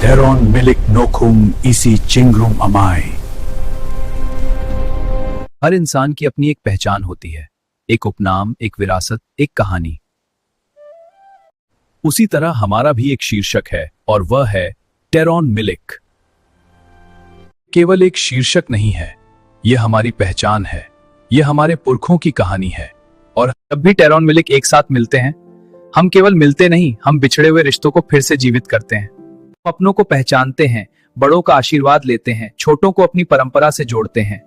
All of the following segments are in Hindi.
Teron milik nokum isi chingrum amai। हर इंसान की अपनी एक पहचान होती है, एक उपनाम, एक विरासत, एक कहानी। उसी तरह हमारा भी एक शीर्षक है और वह है टेरॉन मिलिक। केवल एक शीर्षक नहीं है, यह हमारी पहचान है, यह हमारे पुरखों की कहानी है। और जब भी टेरॉन मिलिक एक साथ मिलते हैं, हम केवल मिलते नहीं, हम बिछड़े हुए रिश्तों को फिर से जीवित करते हैं। अपनों को पहचानते हैं, बड़ों का आशीर्वाद लेते हैं, छोटों को अपनी परंपरा से जोड़ते हैं।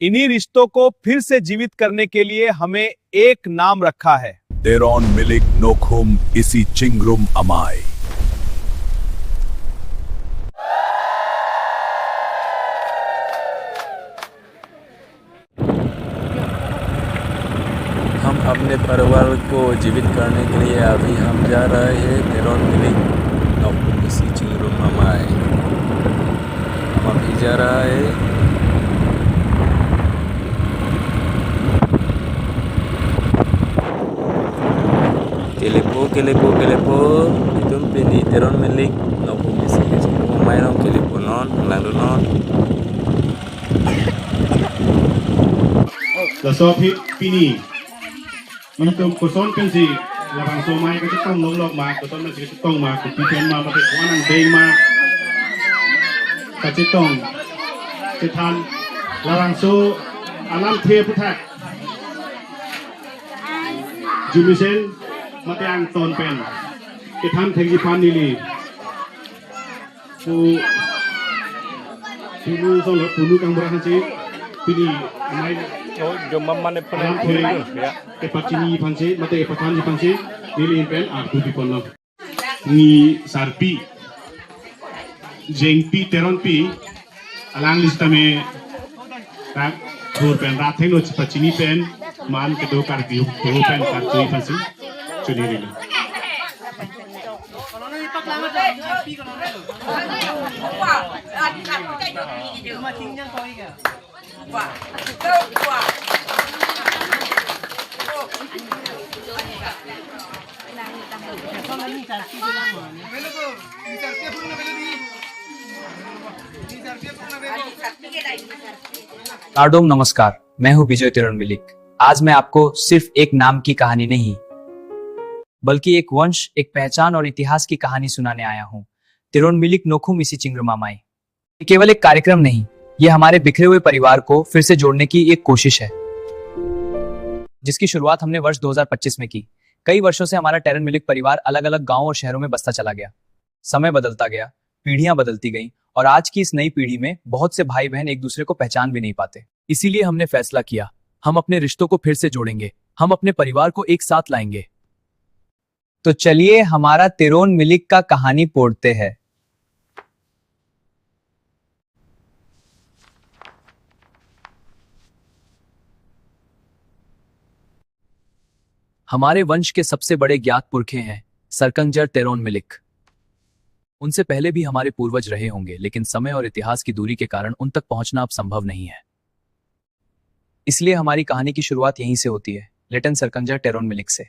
इन्हीं रिश्तों को फिर से जीवित करने के लिए हमें एक नाम रखा है, Teron milik nokum isi chingrum amai। हम अपने परिवार को जीवित करने के लिए अभी हम जा रहे हैं टेरॉन मिलिक नोकुम इसी चिंगरुम अमाई। हम अभी जा रहा है Kelepo itu pini Teron milik nokum isi चिंगरुम Amai non kelepo non lalu non Sofi pini Mantum koson pensi labang somai ko tong lok ma ko ton ma tong ma ko pipen ma ma ko anang dei ma ka tong tan labang so alam the puthak jumisen matiang ton pen tan thegi pan nili ku pulu kang berahan si pini mai जो मम्मा ने alam the ke pachini panse mate ke patan panse nili pen aku di kono ni sarpi jengpi teron pi alang lista me tak thor pen ra theno pachini pen man ke do kar di do pen kar chui panse chuni nili आडोम नमस्कार, मैं हूं विजय टेरॉन मिलिक। आज मैं आपको सिर्फ एक नाम की कहानी नहीं, बल्कि एक वंश, एक पहचान और इतिहास की कहानी सुनाने आया हूं। टेरॉन मिलिक नोकुम इसी चिंगरुम अमाई। ये केवल एक कार्यक्रम नहीं, ये हमारे बिखरे हुए परिवार को फिर से जोड़ने की एक कोशिश है, जिसकी शुरुआत हमने वर्ष 2025 में की। कई वर्षों से हमारा टेरॉन मिलिक परिवार अलग अलग गांवों और शहरों में बसता चला गया। समय बदलता गया, पीढ़ियां बदलती गईं, और आज की इस नई पीढ़ी में बहुत से भाई बहन एक दूसरे को पहचान भी नहीं पाते। इसीलिए हमने फैसला किया, हम अपने रिश्तों को फिर से जोड़ेंगे, हम अपने परिवार को एक साथ लाएंगे। तो चलिए हमारा टेरॉन मिलिक का कहानी पढ़ते हैं। हमारे वंश के सबसे बड़े ज्ञात पुरखे हैं सरकंजर टेरॉन मिलिक। उनसे पहले भी हमारे पूर्वज रहे होंगे, लेकिन समय और इतिहास की दूरी के कारण उन तक पहुंचना अब संभव नहीं है। इसलिए हमारी कहानी की शुरुआत यहीं से होती है, लेफ्टिनेंट सरकंजर टेरॉन मिलिक से।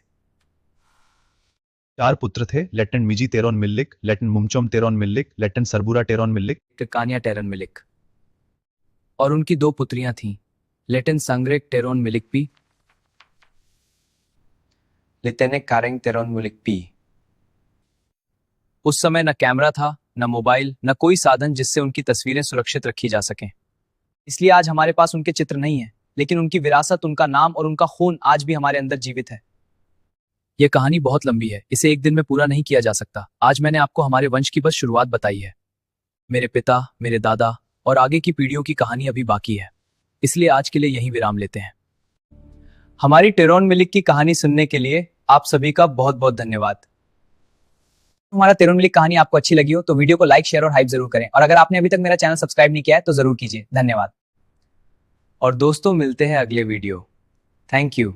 4 पुत्र थे, lieutenant Miji Teron Milik, lieutenant Mumchom Teron Milik, lieutenant Sarbura Teron Milik, Kania Teron Milik. और उनकी 2 पुत्रियां थीं, लेफ्टिनेंट सांग्रेक टेरॉन मिलिक पी, लेफ्टिनेंट कारेंग टेरॉन मिलिक पी। उस समय न कैमरा था, न मोबाइल, न कोई साधन जिससे उनकी तस्वीरें सुरक्षित रखी जा सकें। इसलिए आज हमारे पास उनके चित्र नहीं है, लेकिन उनकी विरासत, उनका नाम और उनका खून आज भी हमारे अंदर जीवित है। यह कहानी बहुत लंबी है, इसे एक दिन में पूरा नहीं किया जा सकता। आज मैंने आपको हमारे वंश की बस शुरुआत बताई है। मेरे पिता, मेरे दादा और आगे की पीढ़ियों की कहानी अभी बाकी है, इसलिए आज के लिए यहीं विराम लेते हैं। हमारी टेरॉन मिलिक की कहानी सुनने के लिए आप सभी का बहुत बहुत धन्यवाद। हमारा टेरॉन मिलिक कहानी आपको अच्छी लगी हो तो वीडियो को लाइक, शेयर और हाइप जरूर करें। और अगर आपने अभी तक मेरा चैनल सब्सक्राइब नहीं किया है तो जरूर कीजिए। धन्यवाद। और दोस्तों, मिलते हैं अगले वीडियो। Thank you.